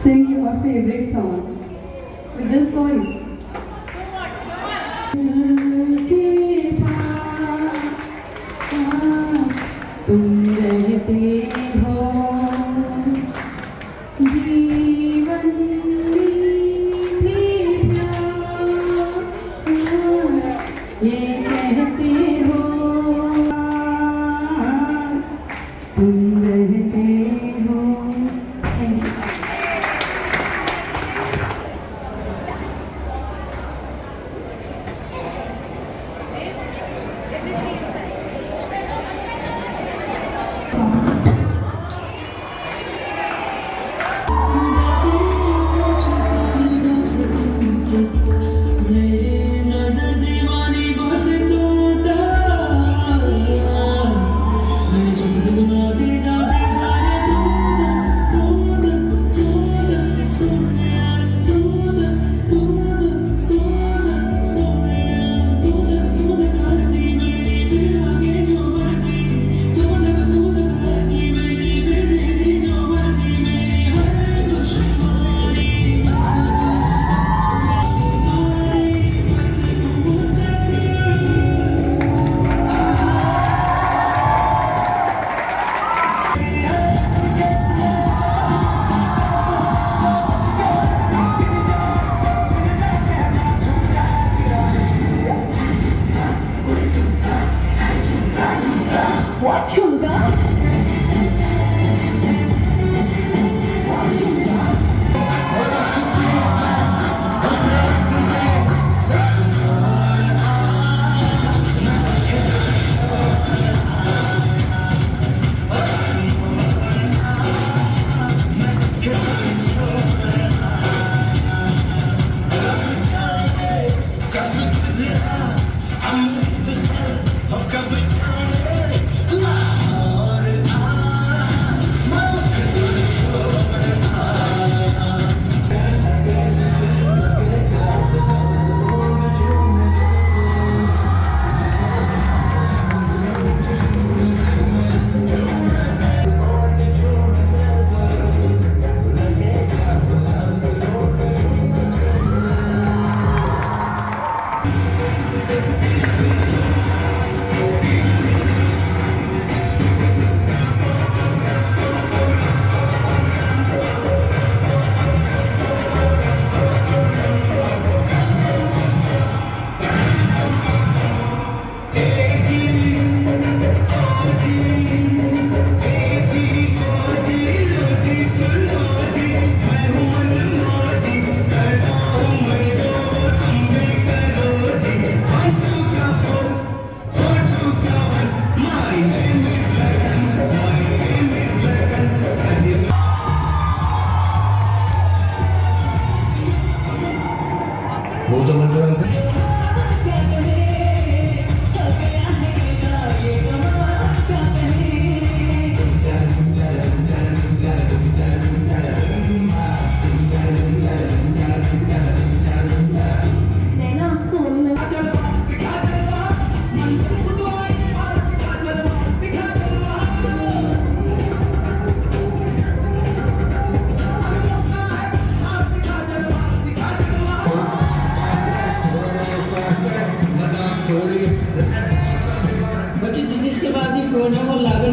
Sing your favorite song with this voice. तुम रहते हो जीवन मीठी प्यास ये कहते हो तुम रहते हो।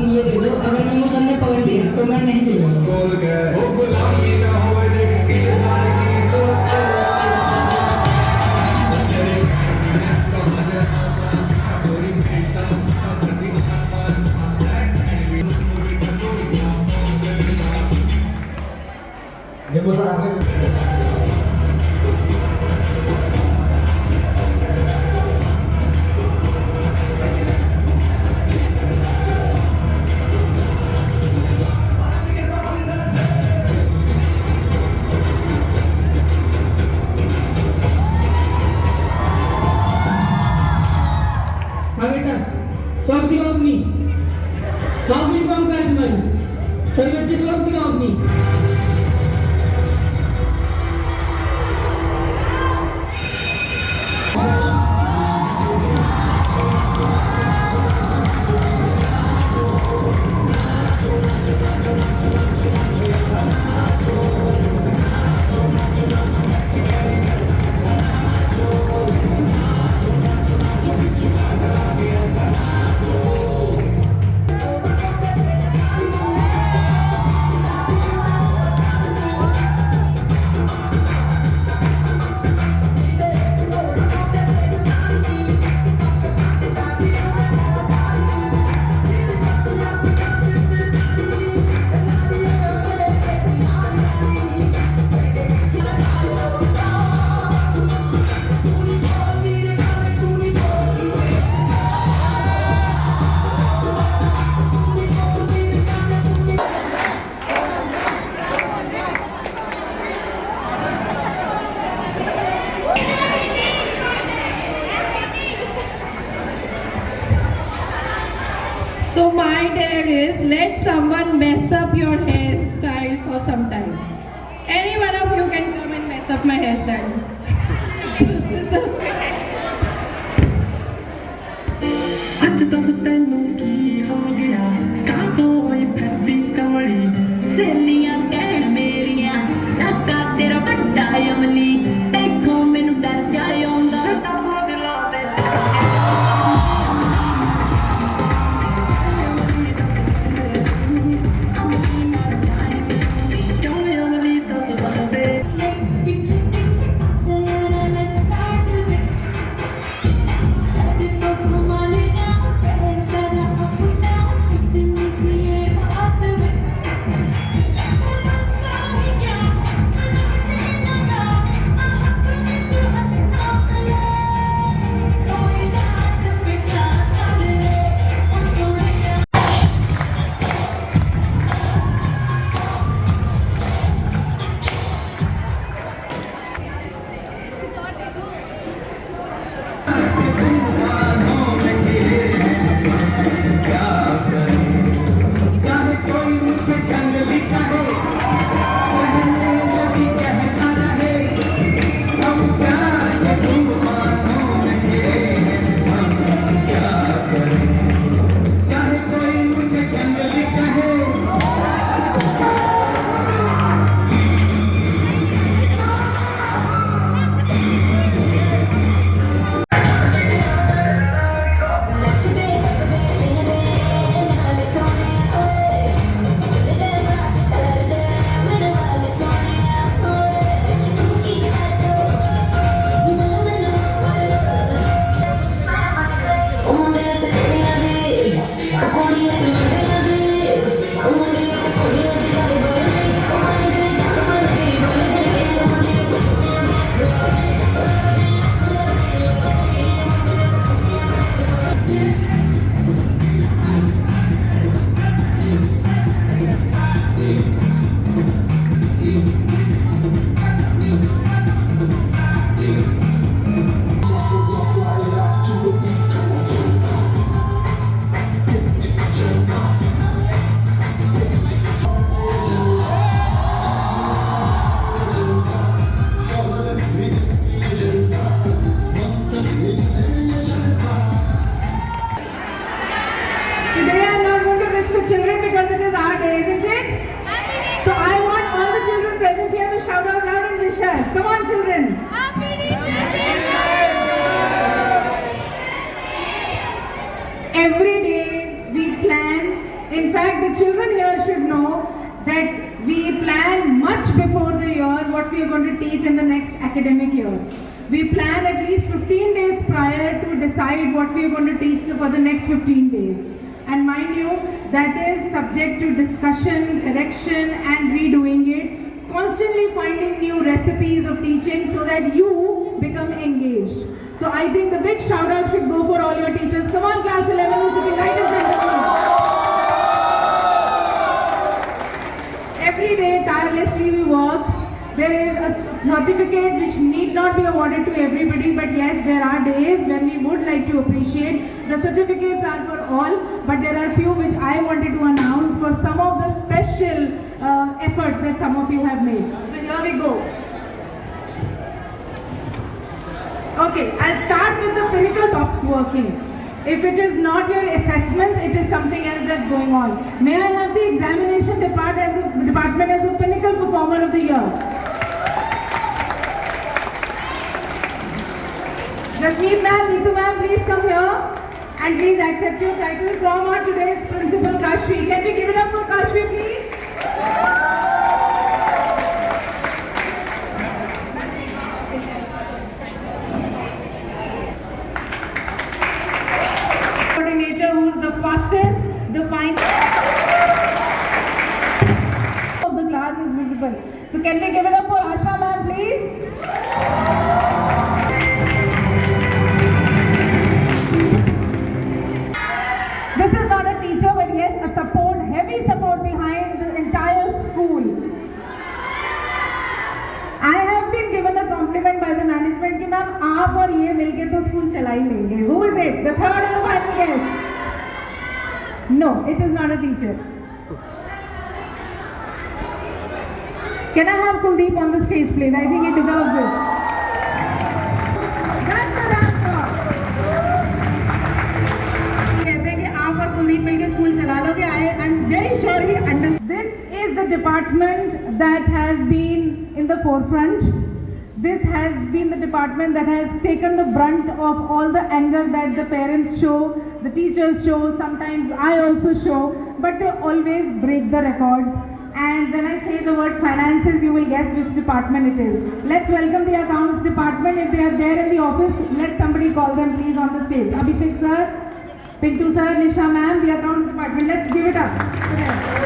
ये दे दो, अगर प्रमोशन ने पकड़ लिया तो मैं नहीं दूंगा। Song sigaw ni. House reform ka naman. Sa bच्चे song sigaw ni. is let someone mess up your hairstyle for some time. Any one of you can come and mess up my hairstyle. This is the ਅੱਜ ਦੱਸ ਤੈਨੂੰ ਕੀ ਹੋ ਗਿਆ ਕਾਹਤੋਂ ਹੋਈ ਫਿਰਦੀ ਕਮਲੀ ਸੇਲੀਆਂ ਕਹਿਣ ਮੇਰੀਆਂ ਲੱਗਾ ਤੇਰਾ ਵੱਡਾ ਅਮਲੀ ਦੇਖੋ ਮੈਨੂੰ ਡਰ ਜਾਏ ਆਉਂਦਾ ਤਾਂ ਦਿਲਾਂ ਦੇ ਕਿਉਂ ਅਮਲੀ ਦੱਸ ਬੰਦੇ Today I'm not going to wish the children because it is our day, isn't it? So I want all the children present here to shout out loud and wish us. Come on, children. Every day we plan. In fact, the children here should know that we plan much before the year what we are going to teach in the next academic year. We plan at least 15 days prior to decide what we are going to teach for the next 15 days. And mind you, that is subject to discussion, correction and redoing it. Constantly finding new recipes of teaching so that you become engaged. So I think the big shout out should go for all your teachers. Come on, class 11 is sitting right in front of me. Every day tirelessly we work. There is a certificate which need not be awarded to everybody, but yes, there are days when we would like to appreciate. The certificates are for all, but there are few which I wanted to announce for some of the special efforts that some of you have made. So here we go. Okay, I'll start with the Pinnacle Tops working. If it is not your assessments, it is something else that's going on. May I have the examination department as a Pinnacle Performer of the Year? Jasmeet ma'am, Neetu ma'am, please come here and please accept your title from our today's principal Kashvi. Can we give it up for Kashvi, please? Coordinator who is the fastest, the of the class is visible. So can we give it up for Asha ma'am, please? This is not a teacher, but yes, a support, heavy support behind the entire school. I have been given a compliment by the management कि ma'am आप और ये मिलके तो school चला ही लेंगे. Who is it? The third and the final guest. No, it is not a teacher. Can I have Kuldeep on the stage, please? I think he deserves this. That's the answer. कहते हैं कि आप और कुलदीप मिलकर school चला लोगे. I'm very sure he understands. This is the department that has been in the forefront. This has been the department that has taken the brunt of all the anger that the parents show, the teachers show, sometimes I also show, but they always break the records. And when I say the word finances, you will guess which department it is. Let's welcome the accounts department. If they are there in the office, let somebody call them please on the stage. Abhishek sir, Pintu sir, Nisha ma'am, the accounts department. Let's give it up.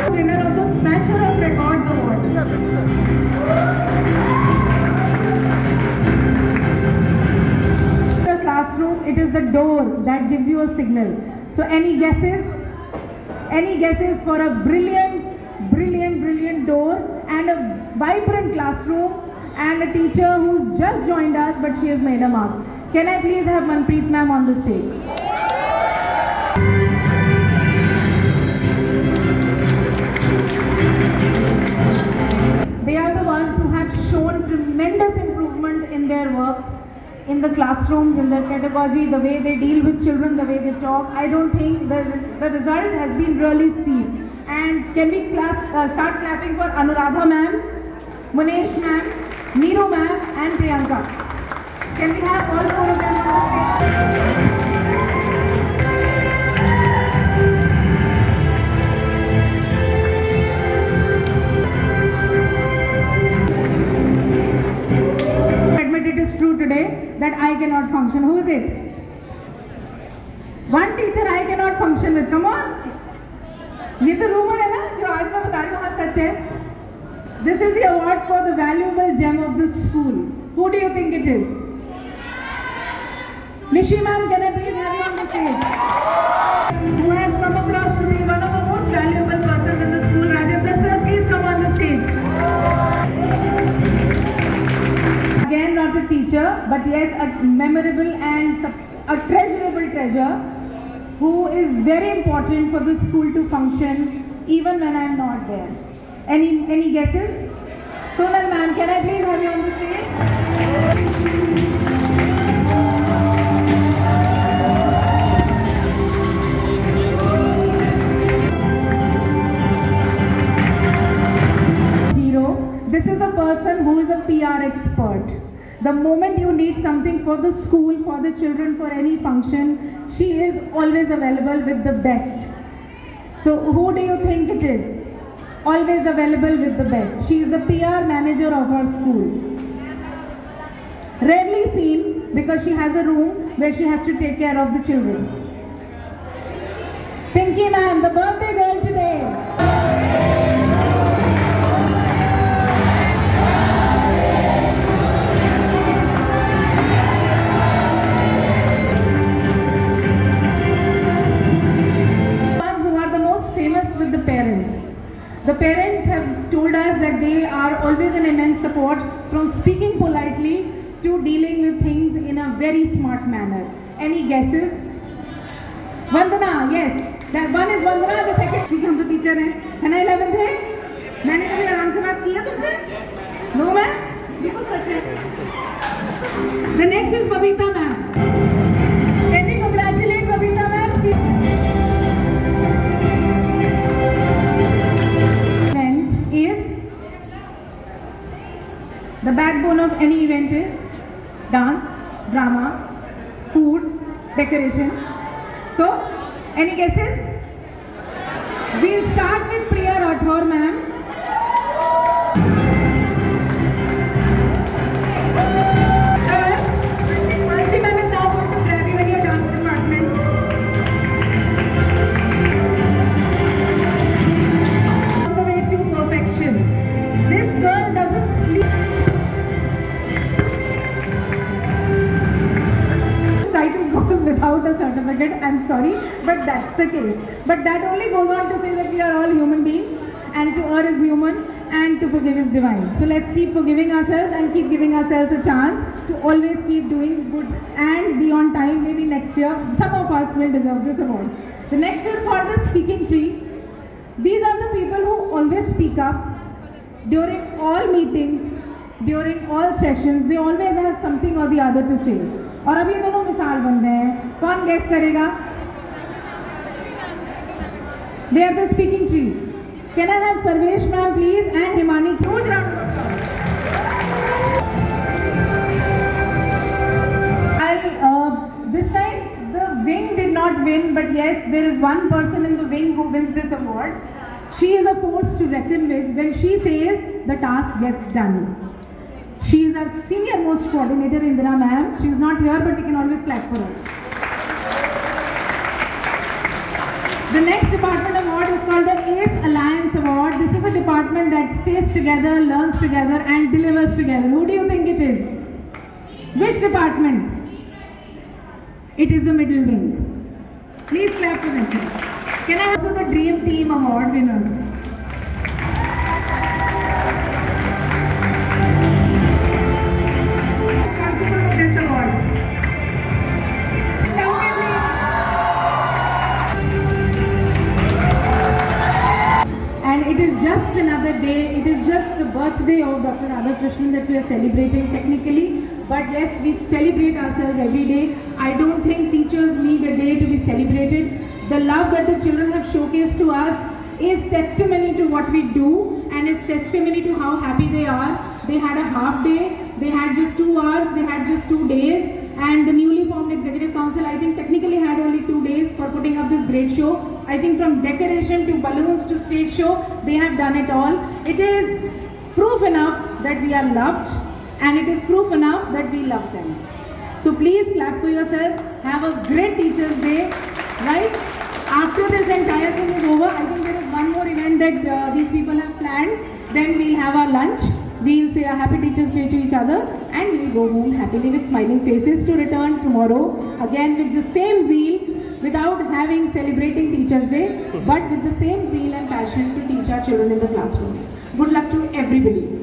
Winner of the Smasher of Records Award. The classroom, it is the door that gives you a signal. So any guesses? Any guesses for a brilliant door and a vibrant classroom and a teacher who's just joined us but she has made a mark? Can I please have Manpreet ma'am on the stage? They are the ones who have shown tremendous improvement in their work, in the classrooms, in their pedagogy, the way they deal with children, the way they talk. I don't think the result has been really steep. And can we start clapping for Anuradha ma'am, Munesh ma'am, Neeru ma'am and Priyanka. Can we have all four of them on the stage? Admit it is true today that I cannot function. Who is it? One teacher I cannot function with. Come on. ये तो rumour है ना जो आज मैं बता रही हूँ, हाँ सच है. This is the award for the valuable gem of the school. Who do you think it is? Nishi ma'am, can I please have you on the stage? Who has come across to be one of the most valuable persons in the school? Rajendra sir, please come on the stage. Again, not a teacher, but yes, a memorable and a treasurable treasure, who is very important for the school to function even when I am not there. Any guesses? Sonal ma'am, can I please have you on the stage? Hero, this is a person who is a PR expert. The moment you need something for the school, for the children, for any function, she is always available with the best. So who do you think it is? Always available with the best. She is the PR manager of our school. Rarely seen because she has a room where she has to take care of the children. Pinky ma'am, the birthday girl today. The parents have told us that they are always an immense support, from speaking politely to dealing with things in a very smart manner. Any guesses? Vandana, yes. That one is Vandana, the second. क्योंकि हम तो teacher हैं, है ना 11th है? मैंने कभी आराम से बात की है तुमसे? No ma'am? बिल्कुल सच है. The next is Babita ma'am. Can we congratulate Babita ma'am? The backbone of any event is dance, drama, food, decoration. So, any guesses? We'll start with Priya Rathore ma'am. Mansi ma'am is now going to grab you in your dance department. On the way to perfection. This girl doesn't sleep. Title goes without a certificate, I'm sorry, but that's the case. But that only goes on to say that we are all human beings, and to err is human and to forgive is divine. So let's keep forgiving ourselves and keep giving ourselves a chance to always keep doing good and be on time. Maybe next year some of us will deserve this award. The next is called the speaking tree. These are the people who always speak up during all meetings, during all sessions. They always have something or the other to say. और अब ये दोनों मिसाल बन रहे हैं. कौन guess करेगा? They are the speaking tree. Can I have Sarvesh ma'am please and Himani? Huge round of applause. This time the wing did not win, but yes, there is one person in the wing who wins this award. She is a force to reckon with. When she says, the task gets done. She is our senior most coordinator, Indira ma'am. She is not here, but we can always clap for her. The next department award is called the ACE Alliance Award. This is a department that stays together, learns together and delivers together. Who do you think it is? Which department? It is the middle wing. Please clap for them. Can I also the Dream Team Award winners? Responsible for this award. Come with me. And it is just another day. It is just the birthday of Dr. Radhakrishnan that we are celebrating technically. But yes, we celebrate ourselves every day. I don't think teachers need a day to be celebrated. The love that the children have showcased to us is testimony to what we do and is testimony to how happy they are. They had a half day, they had just 2 hours, they had just 2 days, and the newly formed Executive Council I think technically had only 2 days for putting up this great show. I think from decoration to balloons to stage show, they have done it all. It is proof enough that we are loved, and it is proof enough that we love them. So please clap for yourselves. Have a great Teachers' Day, right? After this entire thing is over, I think there is one more event that these people have planned. Then we'll have our lunch. We'll say a happy Teachers' Day to each other, and we'll go home happily with smiling faces to return tomorrow again with the same zeal, without having celebrating Teachers' Day, but with the same zeal and passion to teach our children in the classrooms. Good luck to everybody.